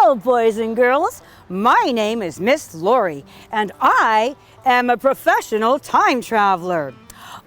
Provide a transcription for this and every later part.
Hello, boys and girls. My name is Miss Lori, and I am a professional time traveler.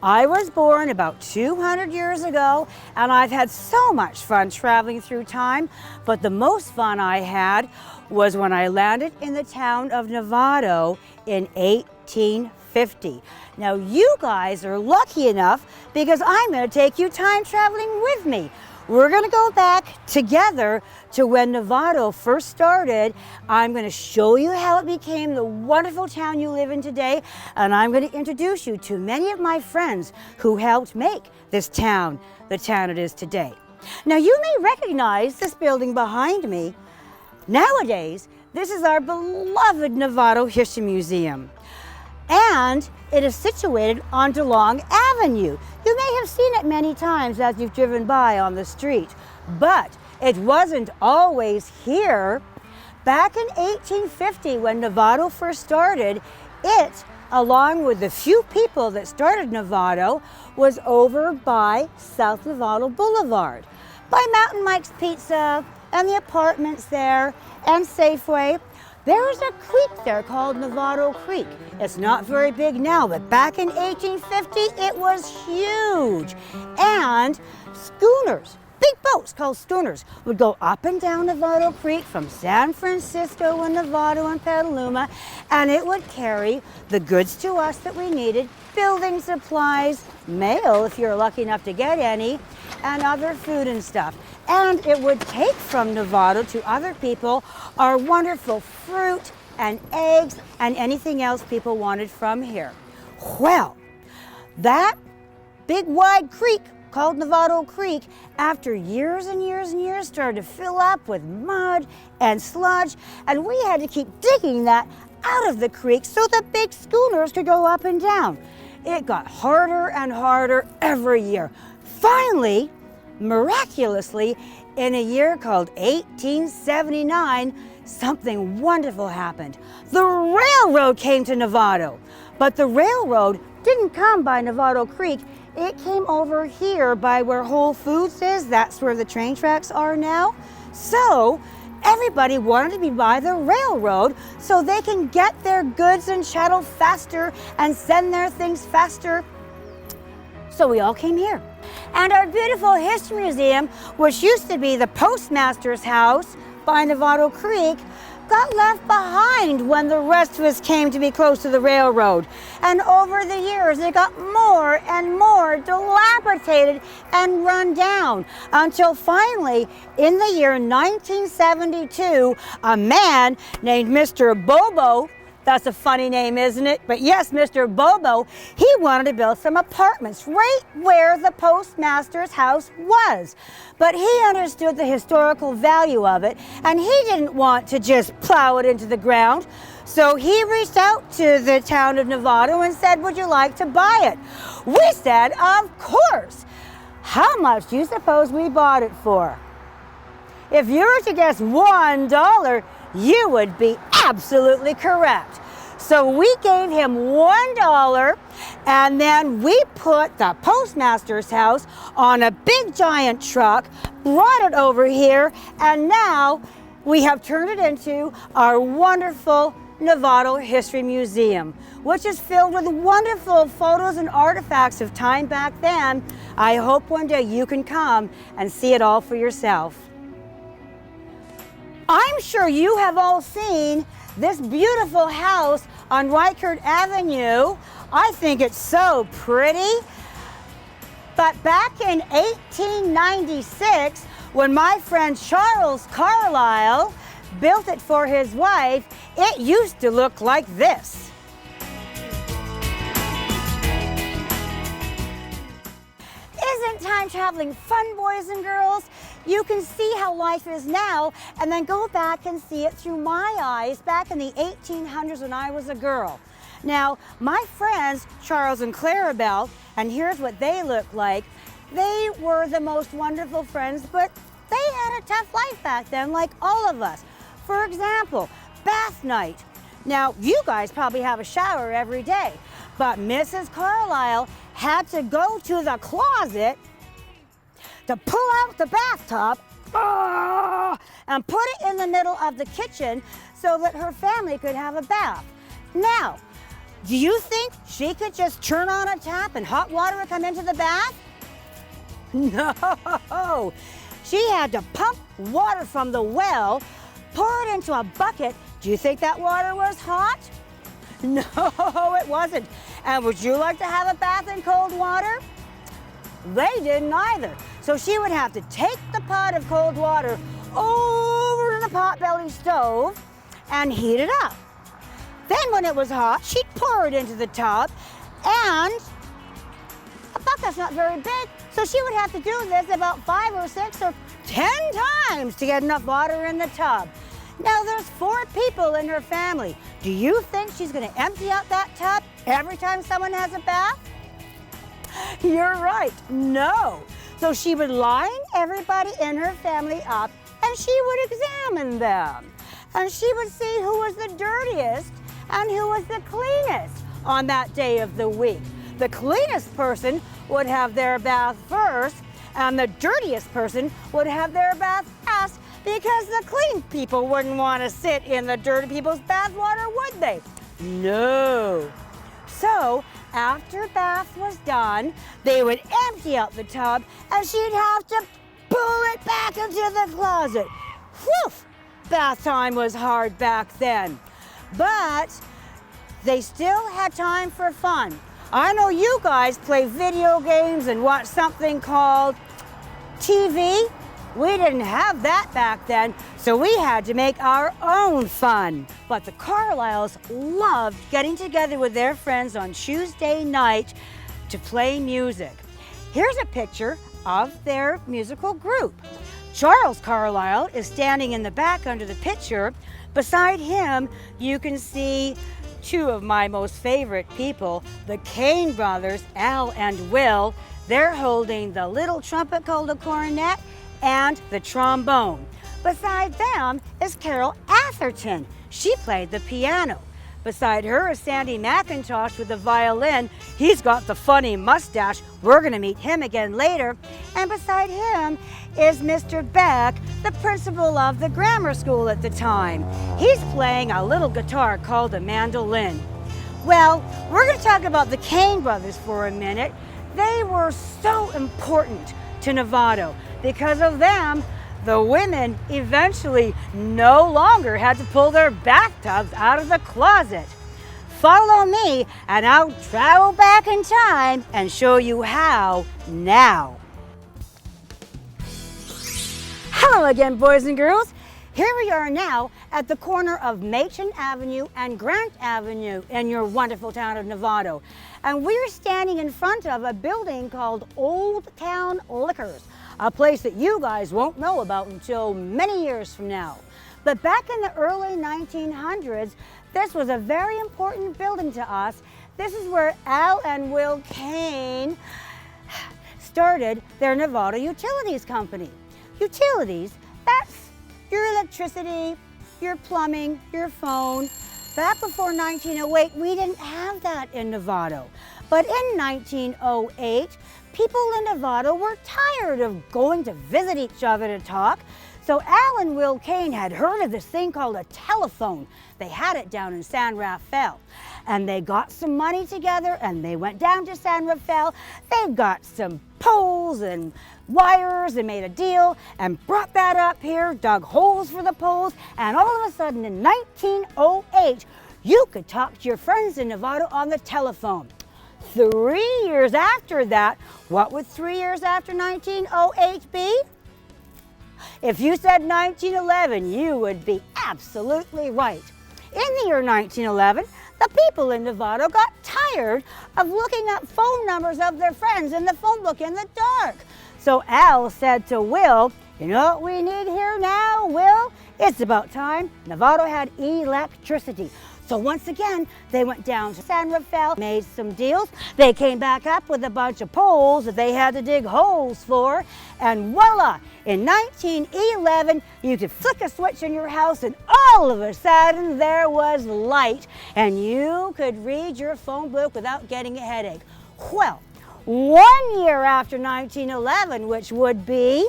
I was born about 200 years ago, and I've had so much fun traveling through time, but the most fun I had was when I landed in the town of Novato in 1850. Now, you guys are lucky enough because I'm going to take you time traveling with me. We're going to go back together to when Novato first started. I'm going to show you how it became the wonderful town you live in today, and I'm going to introduce you to many of my friends who helped make this town the town it is today. Now, you may recognize this building behind me. Nowadays, this is our beloved Novato History Museum, and it is situated on DeLong Avenue. You may have seen it many times as you've driven by on the street, but it wasn't always here. Back in 1850, when Novato first started, it, along with the few people that started Novato, was over by South Novato Boulevard, by Mountain Mike's Pizza and the apartments there and Safeway. There's a creek there called Novato Creek. It's not very big now, but back in 1850, it was huge. And schooners, big boats called schooners, would go up and down Novato Creek from San Francisco and Novato and Petaluma, and it would carry the goods to us that we needed, building supplies, mail if you're lucky enough to get any, and other food and stuff. And it would take from Novato to other people our wonderful fruit and eggs and anything else people wanted from here. Well, that big wide creek called Novato Creek, after years and years and years, started to fill up with mud and sludge, and we had to keep digging that out of the creek so the big schooners could go up and down. It got harder and harder every year. Finally, miraculously, in a year called 1879, something wonderful happened. The railroad came to Novato, but the railroad didn't come by Novato Creek. It came over here by where Whole Foods is. That's where the train tracks are now. So everybody wanted to be by the railroad so they can get their goods and chattel faster and send their things faster. So we all came here. And our beautiful history museum, which used to be the postmaster's house by Novato Creek, got left behind when the rest of us came to be close to the railroad. And over the years, it got more and more dilapidated and run down until finally, in the year 1972, a man named Mr. Bobo, that's a funny name, isn't it? But yes, Mr. Bobo, he wanted to build some apartments right where the postmaster's house was. But he understood the historical value of it, and he didn't want to just plow it into the ground. So he reached out to the town of Novato and said, would you like to buy it? We said, of course. How much do you suppose we bought it for? If you were to guess $1, you would be absolutely correct. So we gave him $1, and then we put the postmaster's house on a big giant truck, brought it over here, and now we have turned it into our wonderful Novato History Museum, which is filled with wonderful photos and artifacts of time back then. I hope one day you can come and see it all for yourself. I'm sure you have all seen this beautiful house on Reichert Avenue. I think it's so pretty. But back in 1896, when my friend Charles Carlyle built it for his wife, it used to look like this. Isn't time traveling fun, boys and girls? You can see how life is now and then go back and see it through my eyes back in the 1800s when I was a girl. Now, my friends, Charles and Clarabelle, and here's what they look like. They were the most wonderful friends, but they had a tough life back then, like all of us. For example, bath night. Now, you guys probably have a shower every day, but Mrs. Carlyle had to go to the closet to pull out the bathtub and put it in the middle of the kitchen so that her family could have a bath. Now, do you think she could just turn on a tap and hot water would come into the bath? No, she had to pump water from the well, pour it into a bucket. Do you think that water was hot? No, it wasn't. And would you like to have a bath in cold water? They didn't either. So she would have to take the pot of cold water over to the potbelly stove and heat it up. Then when it was hot, she'd pour it into the tub, and a bucket's not very big, so she would have to do this about 5 or 6 or 10 times to get enough water in the tub. Now there's 4 people in her family. Do you think she's gonna empty out that tub every time someone has a bath? You're right, no. So she would line everybody in her family up, and she would examine them. And she would see who was the dirtiest and who was the cleanest on that day of the week. The cleanest person would have their bath first, and the dirtiest person would have their bath last, because the clean people wouldn't want to sit in the dirty people's bath water, would they? No. So after bath was done, they would empty out the tub, and she'd have to pull it back into the closet. Whew! Bath time was hard back then. But they still had time for fun. I know you guys play video games and watch something called TV. We didn't have that back then, so we had to make our own fun. But the Carlyles loved getting together with their friends on Tuesday night to play music. Here's a picture of their musical group. Charles Carlyle is standing in the back under the picture. Beside him, you can see 2 of my most favorite people, the Kane brothers, Al and Will. They're holding the little trumpet called a cornet and the trombone. Beside them is Carol Atherton. She played the piano. Beside her is Sandy McIntosh with the violin. He's got the funny mustache. We're going to meet him again later. And beside him is Mr. Beck, the principal of the grammar school at the time. He's playing a little guitar called a mandolin. Well, we're going to talk about the Kane brothers for a minute. They were so important to Novato. Because of them, the women eventually no longer had to pull their bathtubs out of the closet. Follow me and I'll travel back in time and show you how now. Hello again, boys and girls. Here we are now at the corner of Macon Avenue and Grant Avenue in your wonderful town of Novato. And we're standing in front of a building called Old Town Liquors, a place that you guys won't know about until many years from now. But back in the early 1900s, this was a very important building to us. This is where Al and Will Kane started their Novato Utilities Company. Utilities, that's your electricity, your plumbing, your phone. Back before 1908, we didn't have that in Novato. But in 1908, people in Novato were tired of going to visit each other to talk. So Al and Will Kane had heard of this thing called a telephone. They had it down in San Rafael. And they got some money together and they went down to San Rafael. They got some poles and wires and made a deal and brought that up here, dug holes for the poles, and all of a sudden in 1908, you could talk to your friends in Novato on the telephone. 3 years after that, what would 3 years after 1908 be? If you said 1911, you would be absolutely right. In the year 1911, the people in Novato got tired of looking up phone numbers of their friends in the phone book in the dark. So Al said to Will, "You know what we need here now, Will? It's about time Novato had electricity." So once again, they went down to San Rafael, made some deals. They came back up with a bunch of poles that they had to dig holes for. And voila, in 1911, you could flick a switch in your house and all of a sudden there was light and you could read your phone book without getting a headache. Well, 1 year after 1911, which would be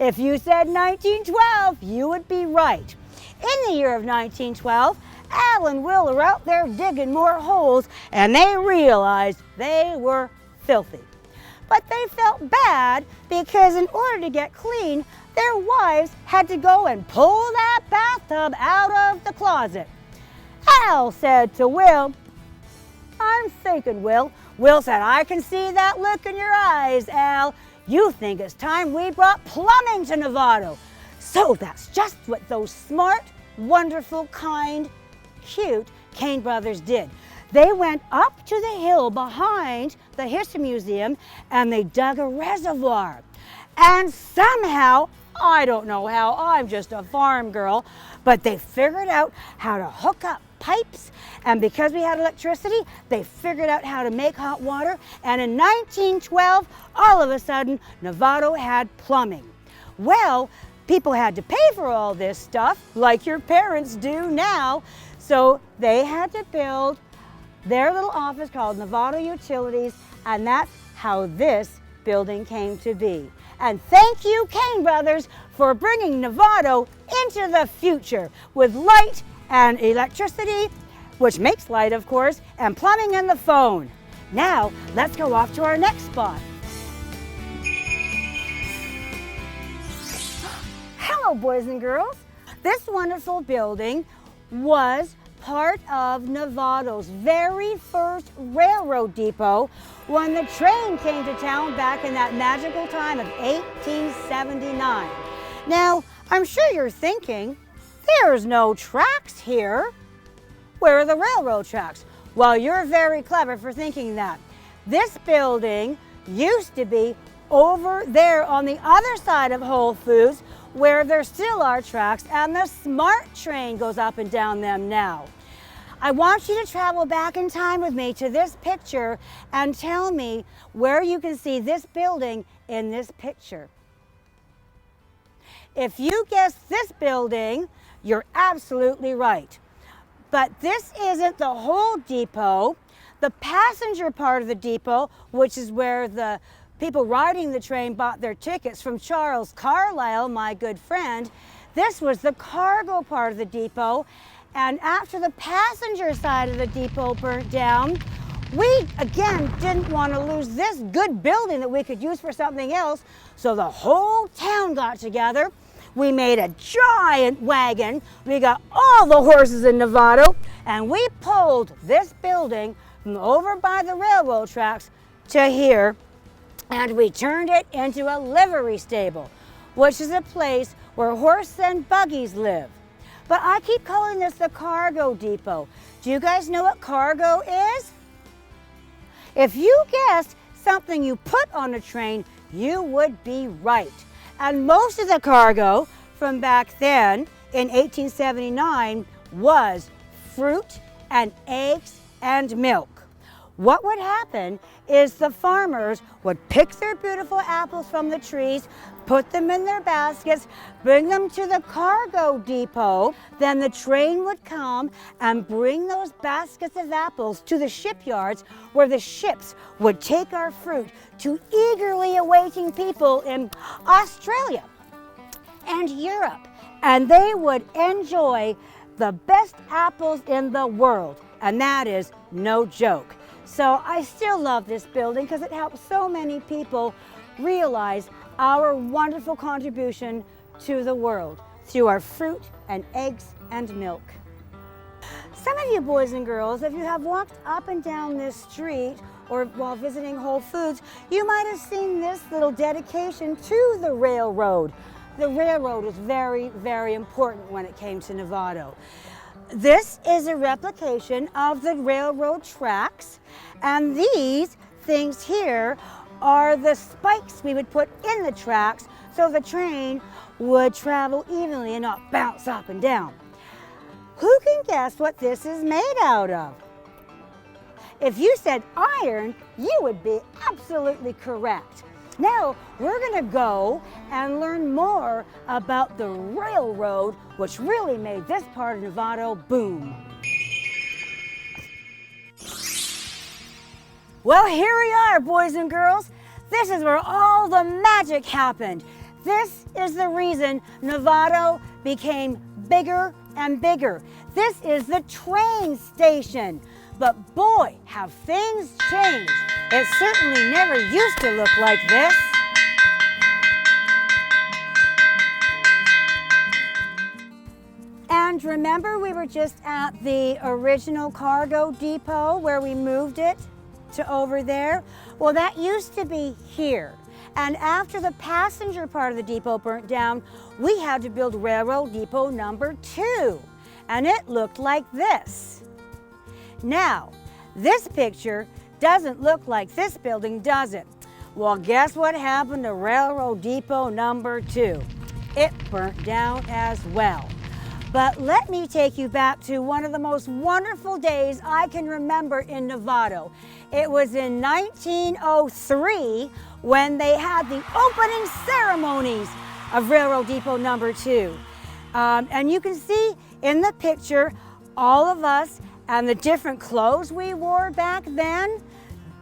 If you said 1912, you would be right. In the year of 1912, Al and Will are out there digging more holes, and they realized they were filthy. But they felt bad because in order to get clean, their wives had to go and pull that bathtub out of the closet. Al said to Will, "I'm thinking, Will." Will said, "I can see that look in your eyes, Al. You think it's time we brought plumbing to Novato." So that's just what those smart, wonderful, kind, cute Kane brothers did. They went up to the hill behind the History Museum and they dug a reservoir. And somehow, I don't know how, I'm just a farm girl, but they figured out how to hook up pipes, and because we had electricity, they figured out how to make hot water, and in 1912, all of a sudden, Novato had plumbing. Well, people had to pay for all this stuff, like your parents do now, so they had to build their little office called Novato Utilities, and that's how this building came to be. And thank you, Kane Brothers, for bringing Novato into the future with light and electricity, which makes light, of course, and plumbing and the phone. Now, let's go off to our next spot. Hello, boys and girls. This wonderful building was part of Novato's very first railroad depot when the train came to town back in that magical time of 1879. Now, I'm sure you're thinking, there's no tracks here. Where are the railroad tracks? Well, you're very clever for thinking that. This building used to be over there on the other side of Whole Foods, where there still are tracks, and the SMART train goes up and down them now. I want you to travel back in time with me to this picture and tell me where you can see this building in this picture. If you guess this building, you're absolutely right. But this isn't the whole depot. The passenger part of the depot, which is where the people riding the train bought their tickets from Charles Carlyle, my good friend. This was the cargo part of the depot. And after the passenger side of the depot burnt down, we again didn't want to lose this good building that we could use for something else. So the whole town got together. We made a giant wagon. We got all the horses in Novato, and we pulled this building from over by the railroad tracks to here, and we turned it into a livery stable, which is a place where horses and buggies live. But I keep calling this the cargo depot. Do you guys know what cargo is? If you guessed something you put on a train, you would be right. And most of the cargo from back then in 1879 was fruit and eggs and milk. What would happen is the farmers would pick their beautiful apples from the trees, put them in their baskets, bring them to the cargo depot. Then the train would come and bring those baskets of apples to the shipyards where the ships would take our fruit to eagerly awaiting people in Australia and Europe. And they would enjoy the best apples in the world. And that is no joke. So I still love this building because it helps so many people realize our wonderful contribution to the world through our fruit and eggs and milk. Some of you boys and girls, if you have walked up and down this street or while visiting Whole Foods, you might have seen this little dedication to the railroad. The railroad was very, very important when it came to Novato. This is a replication of the railroad tracks, and these things here are the spikes we would put in the tracks so the train would travel evenly and not bounce up and down. Who can guess what this is made out of? If you said iron, you would be absolutely correct. Now, we're going to go and learn more about the railroad, which really made this part of Novato boom. Well, here we are, boys and girls. This is where all the magic happened. This is the reason Novato became bigger and bigger. This is the train station. But boy, have things changed. It certainly never used to look like this. And remember, we were just at the original cargo depot where we moved it to over there? Well, that used to be here. And after the passenger part of the depot burnt down, we had to build railroad depot number 2. And it looked like this. Now, this picture doesn't look like this building, does it? Well, guess what happened to railroad depot number 2? It burnt down as well. But let me take you back to one of the most wonderful days I can remember in Novato. It was in 1903 when they had the opening ceremonies of Railroad Depot number 2. And you can see in the picture all of us and the different clothes we wore back then.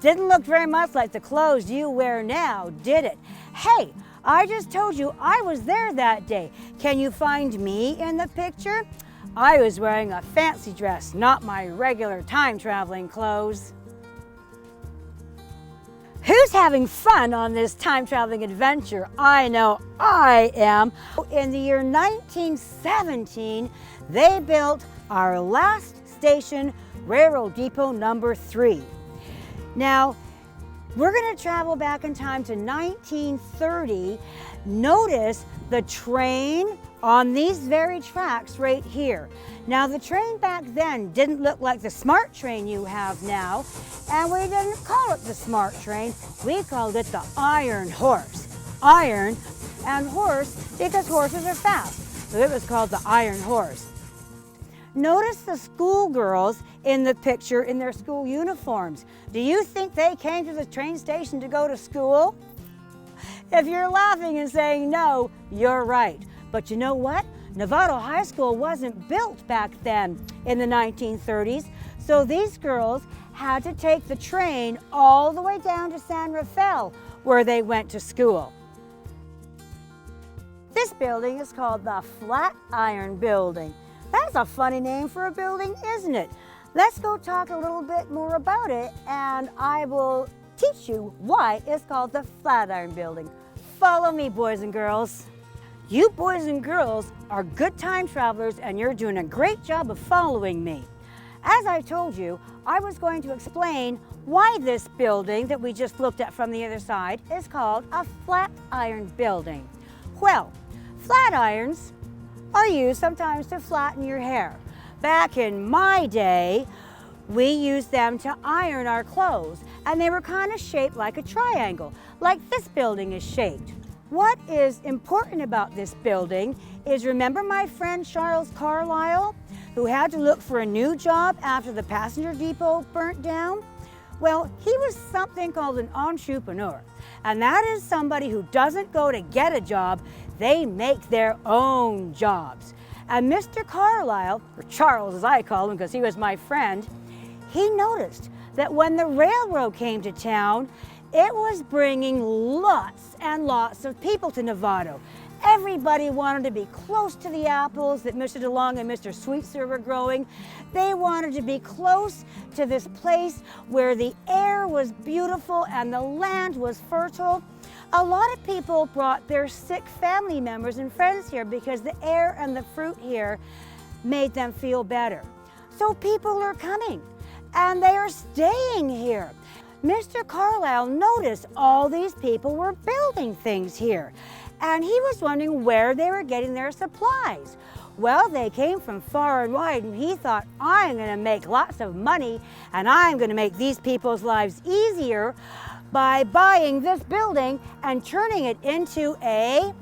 Didn't look very much like the clothes you wear now, did it? Hey, I just told you I was there that day. Can you find me in the picture? I was wearing a fancy dress, not my regular time-traveling clothes. Who's having fun on this time-traveling adventure? I know I am. In the year 1917, they built our last station, Railroad Depot number 3. Now, we're going to travel back in time to 1930. Notice the train on these very tracks right here. Now, the train back then didn't look like the smart train you have now, and we didn't call it the smart train. We called it the iron horse. Iron and horse because horses are fast, so it was called the iron horse. Notice the schoolgirls in the picture in their school uniforms. Do you think they came to the train station to go to school? If you're laughing and saying no, you're right. But you know what? Novato High School wasn't built back then in the 1930s, so these girls had to take the train all the way down to San Rafael where they went to school. This building is called the Flatiron Building. That's a funny name for a building, isn't it? Let's go talk a little bit more about it, and I will teach you why it's called the Flatiron Building. Follow me, boys and girls. You boys and girls are good time travelers, and you're doing a great job of following me. As I told you, I was going to explain why this building that we just looked at from the other side is called a Flatiron Building. Well, flatirons are used sometimes to flatten your hair. Back in my day, we used them to iron our clothes, and they were kind of shaped like a triangle, like this building is shaped. What is important about this building is, remember my friend Charles Carlisle, who had to look for a new job after the passenger depot burnt down? Well, he was something called an entrepreneur, and that is somebody who doesn't go to get a job, they make their own jobs. And Mr. Carlisle, or Charles as I call him because he was my friend, he noticed that when the railroad came to town, it was bringing lots and lots of people to Novato. Everybody wanted to be close to the apples that Mr. DeLong and Mr. Sweetser were growing. They wanted to be close to this place where the air was beautiful and the land was fertile. A lot of people brought their sick family members and friends here because the air and the fruit here made them feel better. So people are coming and they are staying here. Mr. Carlisle noticed all these people were building things here, and he was wondering where they were getting their supplies. Well, they came from far and wide, and he thought, I'm going to make lots of money, and I'm going to make these people's lives easier by buying this building and turning it into a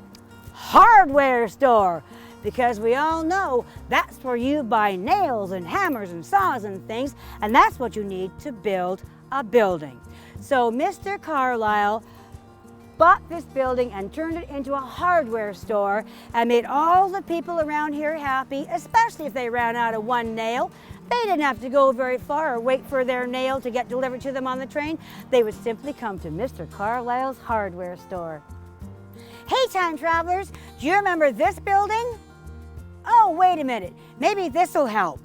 hardware store. Because we all know that's where you buy nails and hammers and saws and things, and that's what you need to build a building. So Mr. Carlisle bought this building and turned it into a hardware store and made all the people around here happy, especially if they ran out of one nail. They didn't have to go very far or wait for their nail to get delivered to them on the train. They would simply come to Mr. Carlisle's hardware store. Hey, time travelers, do you remember this building? Oh, wait a minute, maybe this'll help.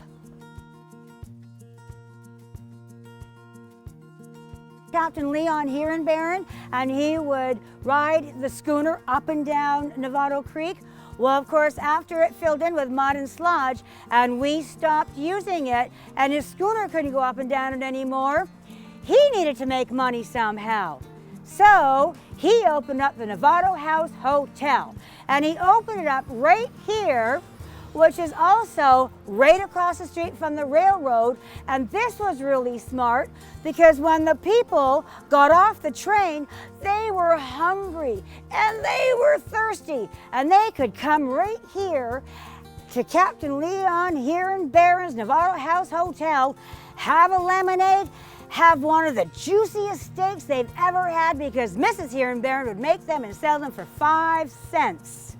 Captain Leon here in Barron, and he would ride the schooner up and down Novato Creek. Well, of course, after it filled in with mud and sludge and we stopped using it and his schooner couldn't go up and down it anymore, he needed to make money somehow. So he opened up the Novato House Hotel, and he opened it up right here, which is also right across the street from the railroad. And this was really smart because when the people got off the train, they were hungry and they were thirsty, and they could come right here to Captain Leon here in Barron's Novato House Hotel, have a lemonade, have one of the juiciest steaks they've ever had, because Mrs. here in Barron would make them and sell them for 5 cents.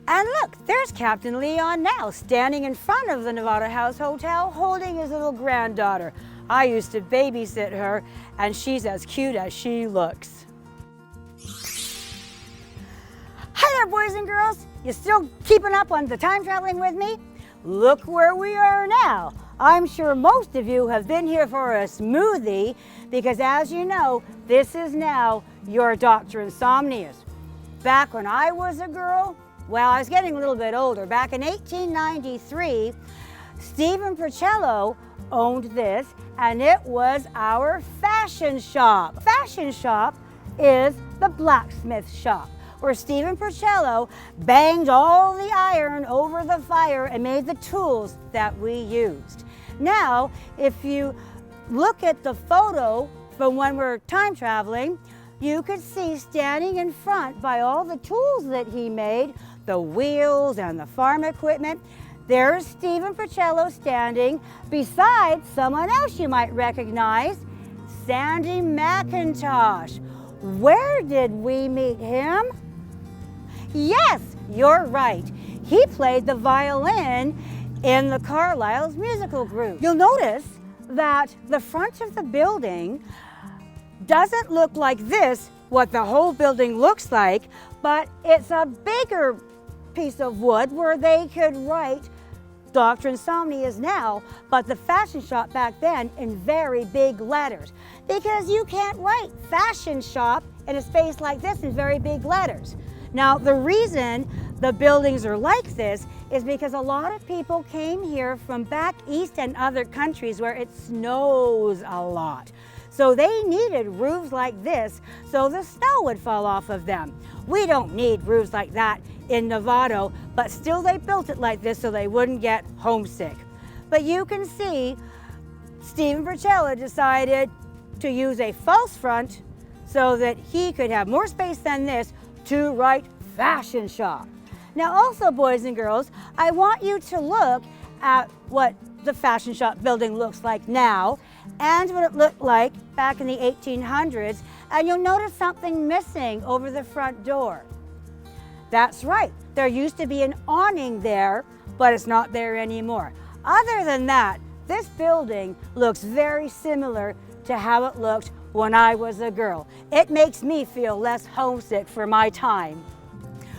And look, there's Captain Leon now, standing in front of the Novato House Hotel, holding his little granddaughter. I used to babysit her, and she's as cute as she looks. Hi there, boys and girls. You still keeping up on the time traveling with me? Look where we are now. I'm sure most of you have been here for a smoothie because, as you know, this is now your Dr. Insomnia's. Back when I was a girl, well, I was getting a little bit older. Back in 1893, Stephen Porcello owned this, and it was our fashion shop. Fashion shop is the blacksmith shop, where Stephen Porcello banged all the iron over the fire and made the tools that we used. Now, if you look at the photo from when we're time traveling, you could see standing in front by all the tools that he made, the wheels and the farm equipment, there's Stephen Porcello standing beside someone else you might recognize, Sandy McIntosh. Where did we meet him? Yes, you're right. He played the violin in the Carlisle's musical group. You'll notice that the front of the building doesn't look like this, what the whole building looks like, but it's a bigger piece of wood where they could write Dr. Insomnia's now, but the fashion shop back then in very big letters, because you can't write fashion shop in a space like this in very big letters. Now, the reason the buildings are like this is because a lot of people came here from back east and other countries where it snows a lot. So they needed roofs like this so the snow would fall off of them. We don't need roofs like that in Novato, but still they built it like this so they wouldn't get homesick. But you can see Stephen Porcello decided to use a false front so that he could have more space than this to write fashion shop. Now also, boys and girls, I want you to look at what the fashion shop building looks like now and what it looked like back in the 1800s, and you'll notice something missing over the front door. That's right, there used to be an awning there, but it's not there anymore. Other than that, this building looks very similar to how it looked when I was a girl. It makes me feel less homesick for my time.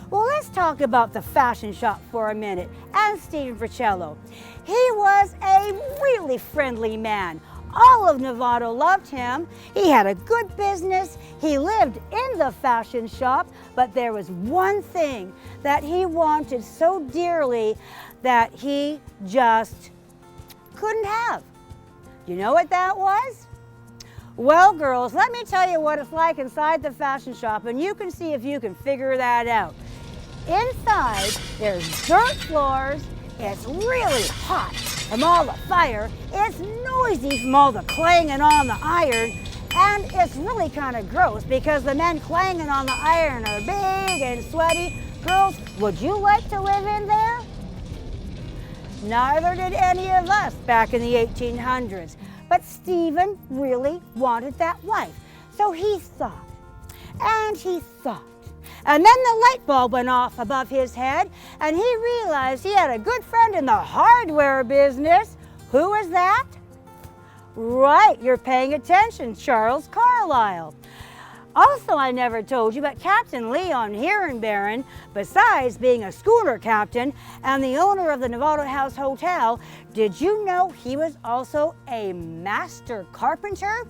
Well, let's talk about the fashion shop for a minute and Stephen Porcello. He was a really friendly man. All of Novato loved him. He had a good business. He lived in the fashion shop, but there was one thing that he wanted so dearly that he just couldn't have. You know what that was? Well, girls, let me tell you what it's like inside the fashion shop, and you can see if you can figure that out. Inside, there's dirt floors. It's really hot from all the fire. It's noisy from all the clanging on the iron. And it's really kind of gross because the men clanging on the iron are big and sweaty. Girls, would you like to live in there? Neither did any of us back in the 1800s. But Stephen really wanted that wife. So he thought, and he thought. And then the light bulb went off above his head, and he realized he had a good friend in the hardware business. Who was that? Right, you're paying attention, Charles Carlyle. Also, I never told you, but Captain Leon Baron, besides being a schooner captain and the owner of the Novato House Hotel, did you know he was also a master carpenter?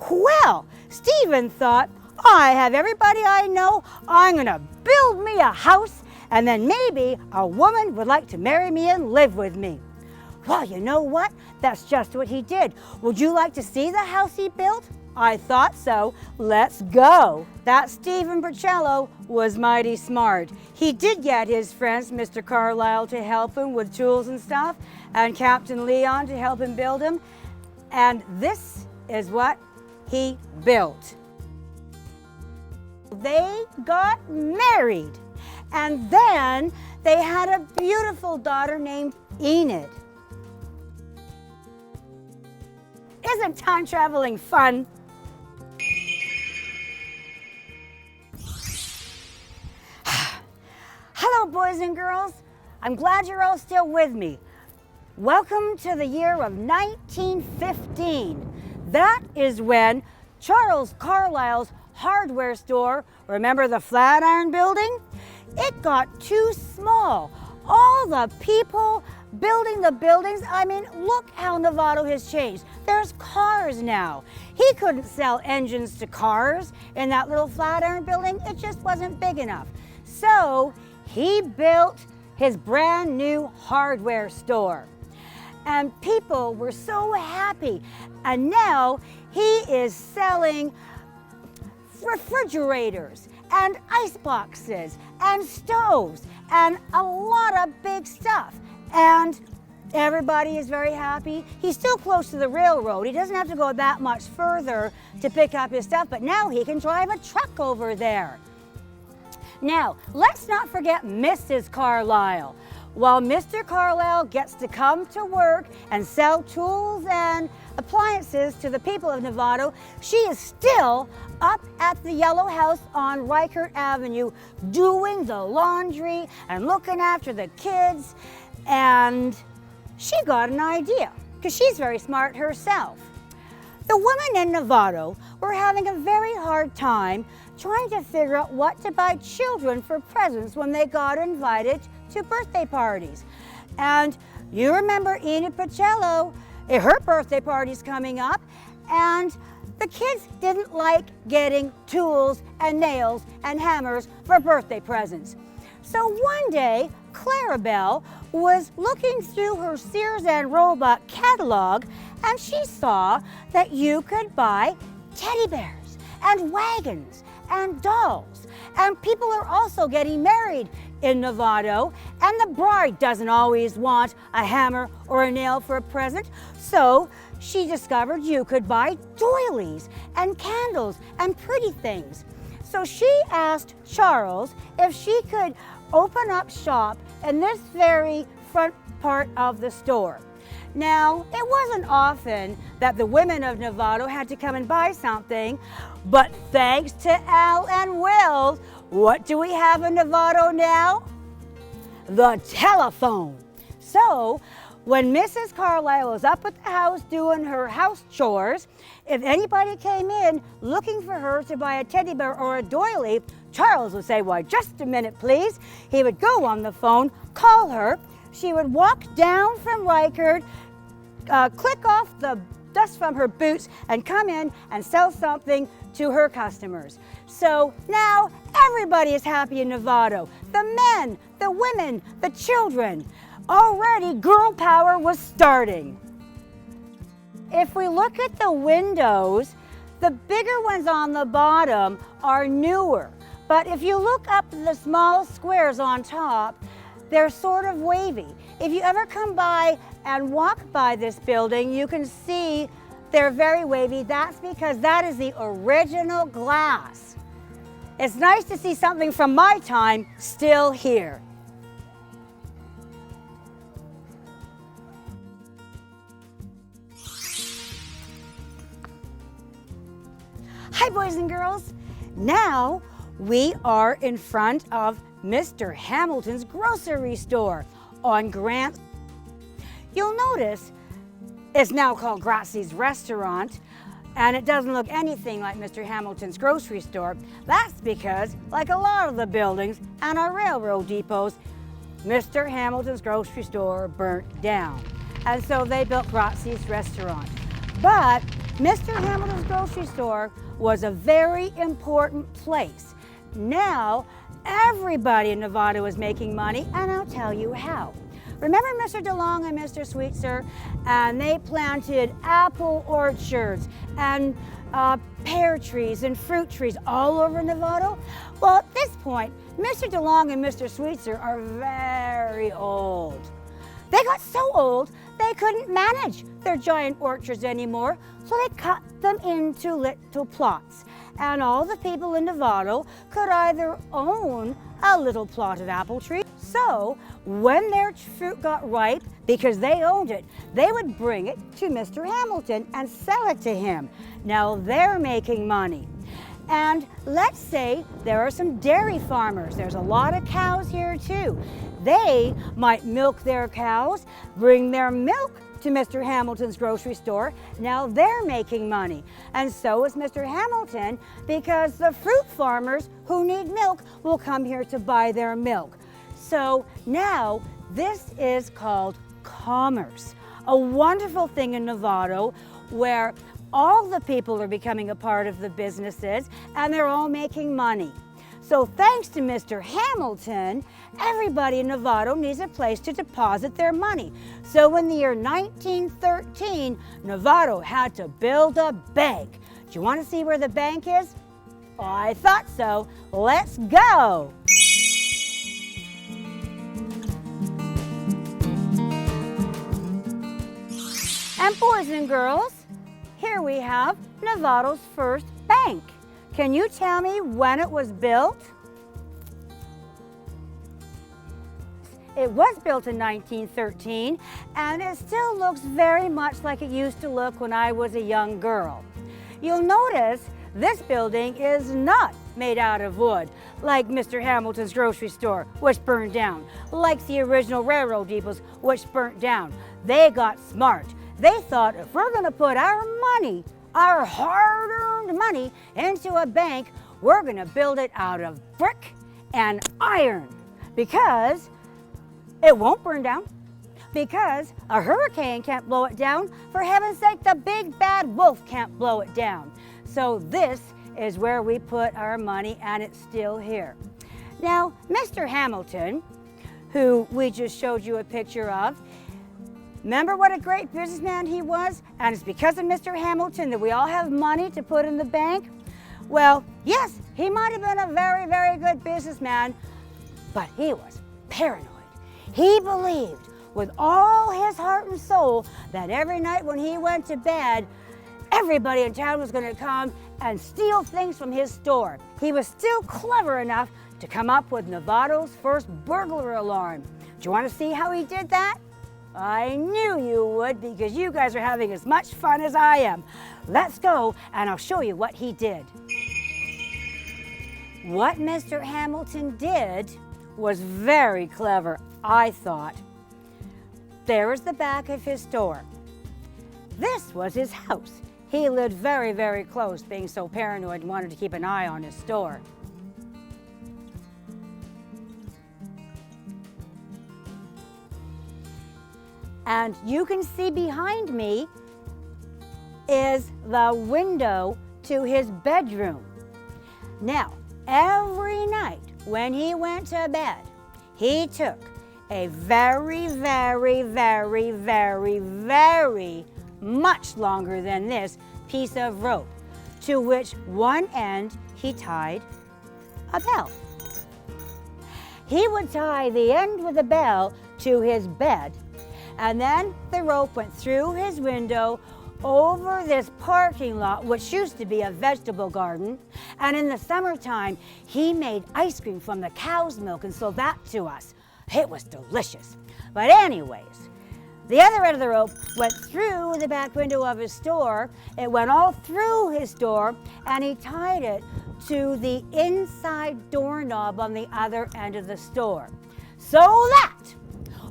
Well, Stephen thought, I have everybody I know, I'm gonna build me a house, and then maybe a woman would like to marry me and live with me. Well, you know what? That's just what he did. Would you like to see the house he built? I thought so. Let's go. That Stephen Burcello was mighty smart. He did get his friends, Mr. Carlisle, to help him with tools and stuff, and Captain Leon to help him build him. And this is what he built. They got married, and then they had a beautiful daughter named Enid. Isn't time traveling fun? Hello, boys and girls. I'm glad you're all still with me. Welcome to the year of 1915. That is when Charles Carlisle's hardware store, remember the Flatiron Building? It got too small. All the people building the buildings, I mean, look how Novato has changed. There's cars now. He couldn't sell engines to cars in that little Flatiron Building. It just wasn't big enough. So he built his brand new hardware store. And people were so happy. And now he is selling refrigerators and ice boxes and stoves and a lot of big stuff. And everybody is very happy. He's still close to the railroad. He doesn't have to go that much further to pick up his stuff, but now he can drive a truck over there. Now, let's not forget Mrs. Carlisle. While Mr. Carlisle gets to come to work and sell tools and appliances to the people of Novato, she is still up at the yellow house on Reichert Avenue doing the laundry and looking after the kids. And she got an idea, because she's very smart herself. The women in Novato were having a very hard time trying to figure out what to buy children for presents when they got invited to birthday parties. And you remember Enid Pacello, her birthday party's coming up, and the kids didn't like getting tools and nails and hammers for birthday presents. So one day, Clarabelle was looking through her Sears and Roebuck catalog, and she saw that you could buy teddy bears and wagons and dolls. And people are also getting married in Novato, and the bride doesn't always want a hammer or a nail for a present. So she discovered you could buy doilies and candles and pretty things. So she asked Charles if she could open up shop in this very front part of the store. Now, it wasn't often that the women of Novato had to come and buy something, but thanks to Al and Will, what do we have in Novato now? The telephone. So, when Mrs. Carlisle was up at the house doing her house chores, if anybody came in looking for her to buy a teddy bear or a doily, Charles would say, "Why, just a minute, please." He would go on the phone, call her. She would walk down from Reichert, click off the dust from her boots, and come in and sell something to her customers. So now everybody is happy in Novato. The men, the women, the children. Already girl power was starting. If we look at the windows, the bigger ones on the bottom are newer. But if you look up the small squares on top, they're sort of wavy. If you ever come by and walk by this building, you can see they're very wavy. That's because that is the original glass. It's nice to see something from my time still here. Hi, boys and girls. Now we are in front of Mr. Hamilton's grocery store on Grant. You'll notice it's now called Grazie's Restaurant. And it doesn't look anything like Mr. Hamilton's grocery store. That's because, like a lot of the buildings and our railroad depots, Mr. Hamilton's grocery store burnt down. And so they built Grazzi's restaurant. But Mr. Hamilton's grocery store was a very important place. Now, everybody in Novato is making money, and I'll tell you how. Remember Mr. DeLong and Mr. Sweetser? And they planted apple orchards and pear trees and fruit trees all over Novato? Well, at this point, Mr. DeLong and Mr. Sweetser are very old. They got so old, they couldn't manage their giant orchards anymore, so they cut them into little plots. And all the people in Novato could either own a little plot of apple trees. So when their fruit got ripe, because they owned it, they would bring it to Mr. Hamilton and sell it to him. Now they're making money. And let's say there are some dairy farmers. There's a lot of cows here too. They might milk their cows, bring their milk to Mr. Hamilton's grocery store. Now they're making money. And so is Mr. Hamilton, because the fruit farmers who need milk will come here to buy their milk. So now this is called commerce, a wonderful thing in Novato where all the people are becoming a part of the businesses and they're all making money. So thanks to Mr. Hamilton, everybody in Novato needs a place to deposit their money. So in the year 1913, Novato had to build a bank. Do you want to see where the bank is? Oh, I thought so. Let's go. And boys and girls, here we have Novato's first bank. Can you tell me when it was built? It was built in 1913, and it still looks very much like it used to look when I was a young girl. You'll notice this building is not made out of wood, like Mr. Hamilton's grocery store, which burned down, like the original railroad depots, which burnt down. They got smart. They thought, if we're going to put our money, our hard-earned money, into a bank, we're going to build it out of brick and iron, because it won't burn down, because a hurricane can't blow it down. For heaven's sake, the big bad wolf can't blow it down. So this is where we put our money, and it's still here. Now, Mr. Hamilton, who we just showed you a picture of, remember what a great businessman he was? And it's because of Mr. Hamilton that we all have money to put in the bank? Well, yes, he might have been a very, very good businessman, but he was paranoid. He believed with all his heart and soul that every night when he went to bed, everybody in town was going to come and steal things from his store. He was still clever enough to come up with Novato's first burglar alarm. Do you want to see how he did that? I knew you would, because you guys are having as much fun as I am. Let's go and I'll show you what he did. What Mr. Hamilton did was very clever, I thought. There is the back of his store. This was his house. He lived very, very close, being so paranoid and wanted to keep an eye on his store. And you can see behind me is the window to his bedroom. Now, every night when he went to bed, he took a very, very, very, very, very much longer than this piece of rope, to which one end he tied a bell. He would tie the end with the bell to his bed, and then the rope went through his window over this parking lot, which used to be a vegetable garden. And in the summertime, he made ice cream from the cow's milk and sold that to us. It was delicious. But anyways, the other end of the rope went through the back window of his store. It went all through his door, and he tied it to the inside doorknob on the other end of the store, so that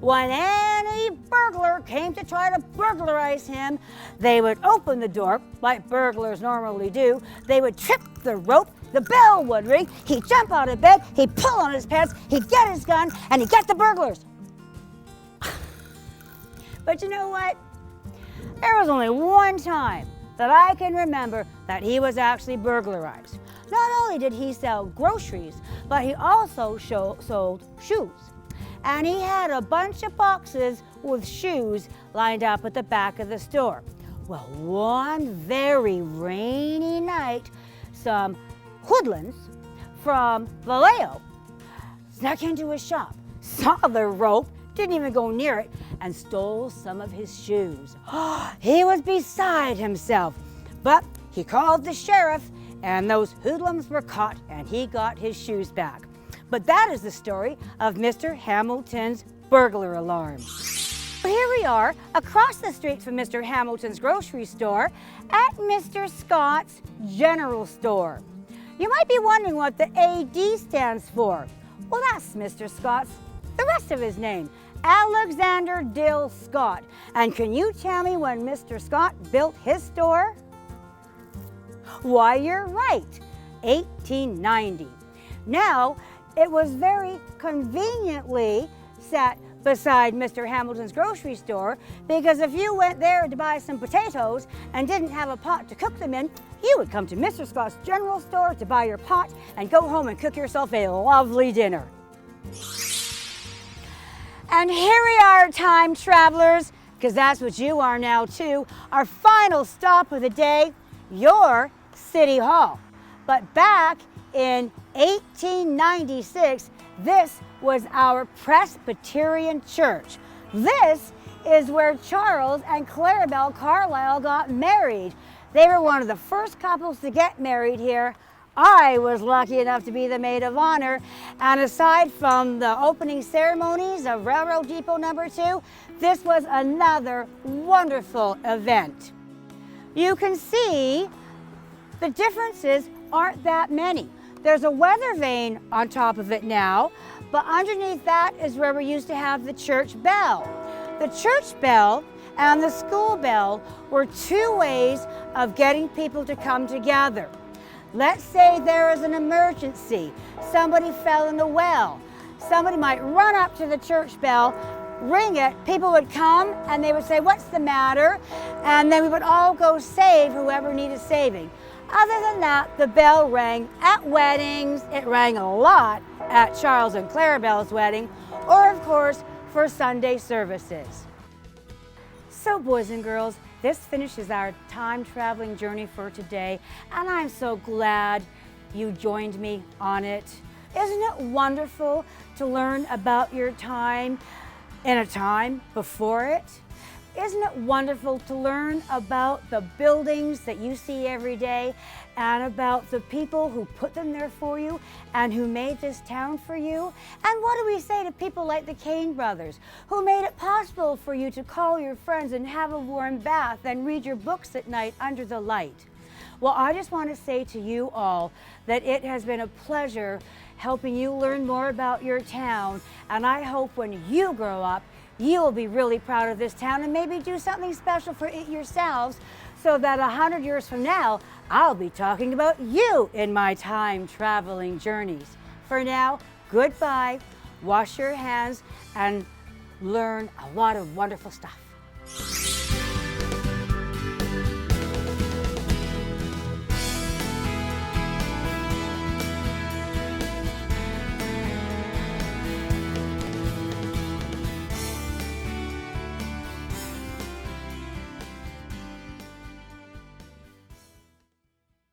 when any burglar came to try to burglarize him, they would open the door like burglars normally do. They would trip the rope, the bell would ring, he'd jump out of bed, he'd pull on his pants, he'd get his gun, and he'd get the burglars. But you know what? There was only one time that I can remember that he was actually burglarized. Not only did he sell groceries, but he also sold shoes. And he had a bunch of boxes with shoes lined up at the back of the store. Well, one very rainy night, some hoodlums from Vallejo snuck into his shop, saw the rope, didn't even go near it, and stole some of his shoes. He was beside himself, but he called the sheriff, and those hoodlums were caught, and he got his shoes back. But that is the story of Mr. Hamilton's burglar alarm. Here we are across the street from Mr. Hamilton's grocery store at Mr. Scott's General Store. You might be wondering what the AD stands for. Well, that's Mr. Scott's, the rest of his name, Alexander Dill Scott. And can you tell me when Mr. Scott built his store? Why, you're right, 1890. Now, it was very conveniently set beside Mr. Hamilton's grocery store, because if you went there to buy some potatoes and didn't have a pot to cook them in, you would come to Mr. Scott's General Store to buy your pot and go home and cook yourself a lovely dinner. And here we are, time travelers, because that's what you are now too. Our final stop of the day, your City Hall. But back in 1896, this was our Presbyterian church. This is where Charles and Clarabelle Carlyle got married. They were one of the first couples to get married here. I was lucky enough to be the maid of honor. And aside from the opening ceremonies of Railroad Depot number 2, this was another wonderful event. You can see the differences aren't that many. There's a weather vane on top of it now, but underneath that is where we used to have the church bell. The church bell and the school bell were two ways of getting people to come together. Let's say there is an emergency. Somebody fell in a well. Somebody might run up to the church bell, ring it, people would come and they would say, "What's the matter?" And then we would all go save whoever needed saving. Other than that, the bell rang at weddings. It rang a lot at Charles and Clarabelle's wedding, or of course, for Sunday services. So boys and girls, this finishes our time traveling journey for today, and I'm so glad you joined me on it. Isn't it wonderful to learn about your time in a time before it? Isn't it wonderful to learn about the buildings that you see every day and about the people who put them there for you and who made this town for you? And what do we say to people like the Kane brothers, who made it possible for you to call your friends and have a warm bath and read your books at night under the light? Well, I just want to say to you all that it has been a pleasure helping you learn more about your town, and I hope when you grow up, you'll be really proud of this town and maybe do something special for it yourselves, so that 100 years from now, I'll be talking about you in my time traveling journeys. For now, goodbye, wash your hands, and learn a lot of wonderful stuff.